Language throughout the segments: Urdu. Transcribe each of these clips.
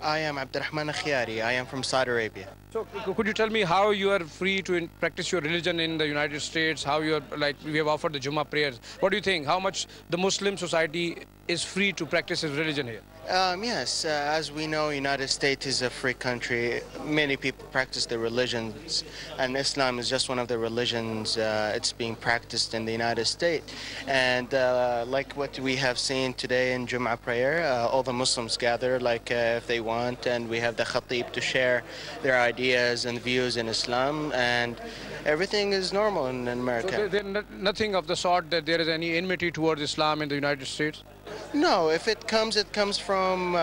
I am Abdurrahman Akhiari. I am from Saudi Arabia. So, could you tell me how you are free to practice your religion in the United States? How you are, like, we have offered the Jummah prayers. What do you think? How much the Muslim society is free to practice his religion here? Yes, as we know, United States is a free country. Many people practice their religions, and Islam is just one of the religions. It's being practiced in the United States. And like what we have seen today in Jummah prayer, all the Muslims gather like if they want, and we have the Khatib to share their ideas and views in Islam, and everything is normal in America. So nothing of the sort that there is any enmity towards Islam in the United States? No, if it comes from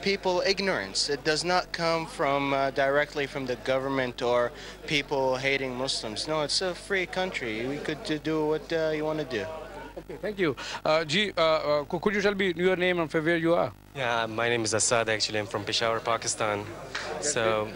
people ignorance. It does not come from directly from the government or people hating Muslims. No, it's a free country. We could do what you want to do. Okay, thank you. Could you tell me your name and from where you are? Yeah, my name is Asad. Actually, I'm from Peshawar, Pakistan. So.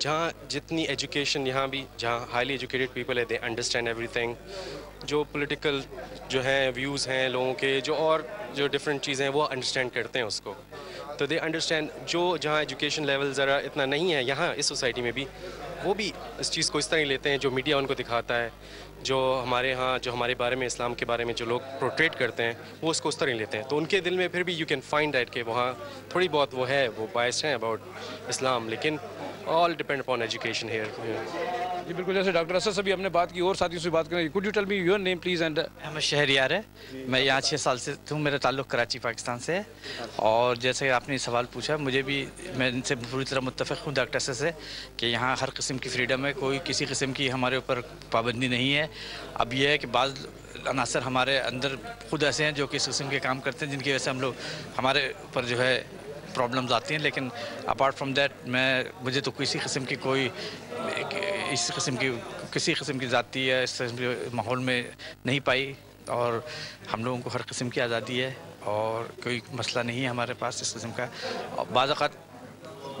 جہاں جتنی ایجوکیشن یہاں بھی جہاں ہائیلی ایجوکیٹڈ پیپل ہے دے انڈرسٹینڈ ایوری تھنگ. جو پولیٹیکل جو ہیں ویوز ہیں لوگوں کے جو ڈفرینٹ چیزیں ہیں وہ انڈرسٹینڈ کرتے ہیں اس کو. تو دے انڈرسٹینڈ جہاں ایجوکیشن لیول ذرا اتنا نہیں ہے یہاں اس سوسائٹی میں بھی وہ بھی اس چیز کو اس طرح ہی لیتے ہیں جو میڈیا ان کو دکھاتا ہے, جو ہمارے بارے میں اسلام کے بارے میں جو لوگ پورٹریٹ کرتے ہیں وہ اس کو اس طرح ہی لیتے ہیں. تو ان کے دل میں پھر بھی یو کین فائنڈ دیٹ کہ وہاں تھوڑی بہت وہ بائس ہیں اباؤٹ اسلام, لیکن آل ڈپینڈ اپون ایجوکیشن ہیئر. جی بالکل, جیسے ڈاکٹر اسد سے بھی ہم نے بات کی اور ساتھیوں سے بات کریں. Could you tell me your name please and. Ahmed Shahryar ہے, میں یہاں 6 سال سے ہوں, میرا تعلق کراچی پاکستان سے ہے. اور جیسے آپ نے سوال پوچھا میں ان سے پوری طرح متفق ہوں ڈاکٹر اسد سے کہ یہاں ہر قسم کی فریڈم ہے, کوئی کسی قسم کی ہمارے اوپر پابندی نہیں ہے. اب یہ ہے کہ بعض عناصر ہمارے اندر خود ایسے ہیں جو کہ اس قسم کے کام کرتے ہیں جن کی وجہ سے ہمارے اوپر جو ہے پرابلمز آتی ہیں, لیکن اپارٹ فرام دیٹ مجھے تو کسی قسم کی ذاتی یا اس قسم کے ماحول میں نہیں پائی. اور ہم لوگوں کو ہر قسم کی آزادی ہے اور کوئی مسئلہ نہیں ہے ہمارے پاس اس قسم کا. بعض اوقات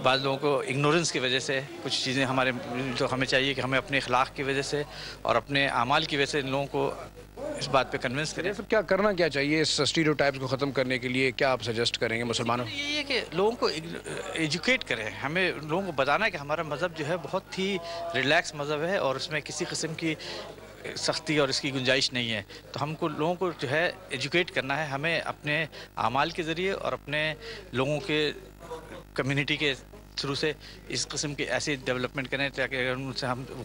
بعض لوگوں کو اگنورنس کی وجہ سے کچھ چیزیں ہمیں چاہیے کہ ہمیں اپنے اخلاق کی وجہ سے اور اپنے اعمال کی وجہ سے ان لوگوں کو اس بات پہ کنونس کریں. کیا کرنا چاہیے اس اسٹیریوٹائپس کو ختم کرنے کے لیے, کیا آپ سجیسٹ کریں گے مسلمانوں؟ یہ ہے کہ لوگوں کو ایجوکیٹ کریں, ہمیں لوگوں کو بتانا ہے کہ ہمارا مذہب جو ہے بہت ہی ریلیکس مذہب ہے اور اس میں کسی قسم کی سختی اور اس کی گنجائش نہیں ہے. تو ہم کو لوگوں کو جو ہے ایجوکیٹ کرنا ہے, ہمیں اپنے اعمال کے ذریعے اور اپنے لوگوں کے کمیونٹی کے تھرو سے اس قسم کی ایسی ڈیولپمنٹ کریں تاکہ اگر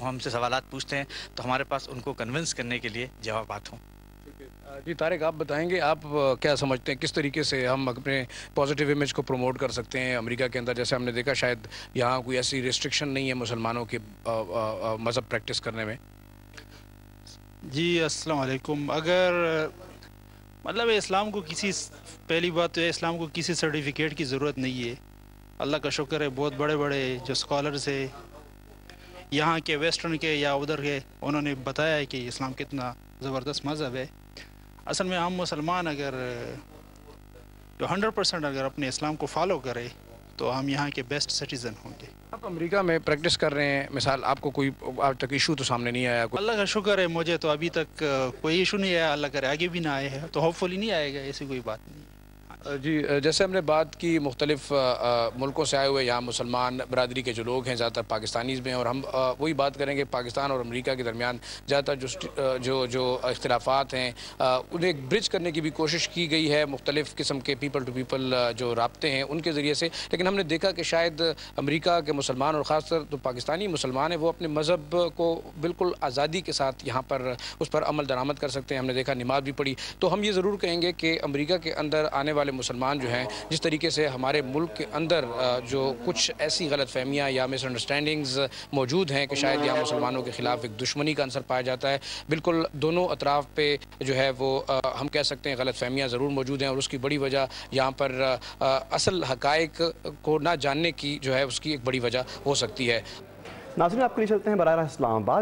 ہم سے سوالات پوچھتے ہیں تو ہمارے پاس ان کو کنونس کرنے کے لیے جوابات ہوں. جی طارق, آپ بتائیں گے آپ کیا سمجھتے ہیں کس طریقے سے ہم اپنے پازیٹیو امیج کو پروموٹ کر سکتے ہیں امریکہ کے اندر؟ جیسے ہم نے دیکھا شاید یہاں کوئی ایسی ریسٹرکشن نہیں ہے مسلمانوں کے مذہب پریکٹس کرنے میں. جی السلام علیکم. اگر مطلب اسلام کو پہلی بات تو ہے اسلام کو کسی سرٹیفکیٹ کی ضرورت نہیں ہے. اللہ کا شکر ہے بہت بڑے بڑے جو اسکالرز ہیں یہاں کے ویسٹرن کے یا ادھر کے, انہوں نے بتایا ہے کہ اسلام کتنا زبردست مذہب ہے. اصل میں ہم مسلمان اگر جو 100% اگر اپنے اسلام کو فالو کرے تو ہم یہاں کے بیسٹ سٹیزن ہوں گے. آپ امریکہ میں پریکٹس کر رہے ہیں, مثال آپ کو کوئی آج تک ایشو تو سامنے نہیں آیا؟ اللہ کا شکر ہے مجھے تو ابھی تک کوئی ایشو نہیں آیا, اللہ کرے آگے بھی نہ آئے ہے, تو ہوپ فلی نہیں آئے گا, ایسی کوئی بات نہیں. جی جیسے ہم نے بات کی مختلف ملکوں سے آئے ہوئے یہاں مسلمان برادری کے جو لوگ ہیں زیادہ تر پاکستانیز میں, اور ہم وہی بات کریں گے پاکستان اور امریکہ کے درمیان زیادہ تر جو اختلافات ہیں انہیں برج کرنے کی بھی کوشش کی گئی ہے مختلف قسم کے پیپل ٹو پیپل جو رابطے ہیں ان کے ذریعے سے. لیکن ہم نے دیکھا کہ شاید امریکہ کے مسلمان اور خاص طور تو پاکستانی مسلمان ہیں وہ اپنے مذہب کو بالکل آزادی کے ساتھ یہاں پر اس پر عمل درآمد کر سکتے ہیں. ہم نے دیکھا نماز بھی پڑھی. تو ہم یہ ضرور کہیں گے کہ امریکہ کے اندر آنے والے مسلمان جو ہیں جس طریقے سے ہمارے ملک کے اندر جو کچھ ایسی غلط فہمیاں یا مس انڈرسٹینڈنگز موجود ہیں کہ شاید یہاں مسلمانوں کے خلاف ایک دشمنی کا عنصر پایا جاتا ہے, بالکل دونوں اطراف پہ جو ہے وہ ہم کہہ سکتے ہیں غلط فہمیاں ضرور موجود ہیں, اور اس کی بڑی وجہ یہاں پر اصل حقائق کو نہ جاننے کی جو ہے اس کی ایک بڑی وجہ ہو سکتی ہے. ناظرین, آپ کے لیے چلتے ہیں براہ راست اسلام آباد.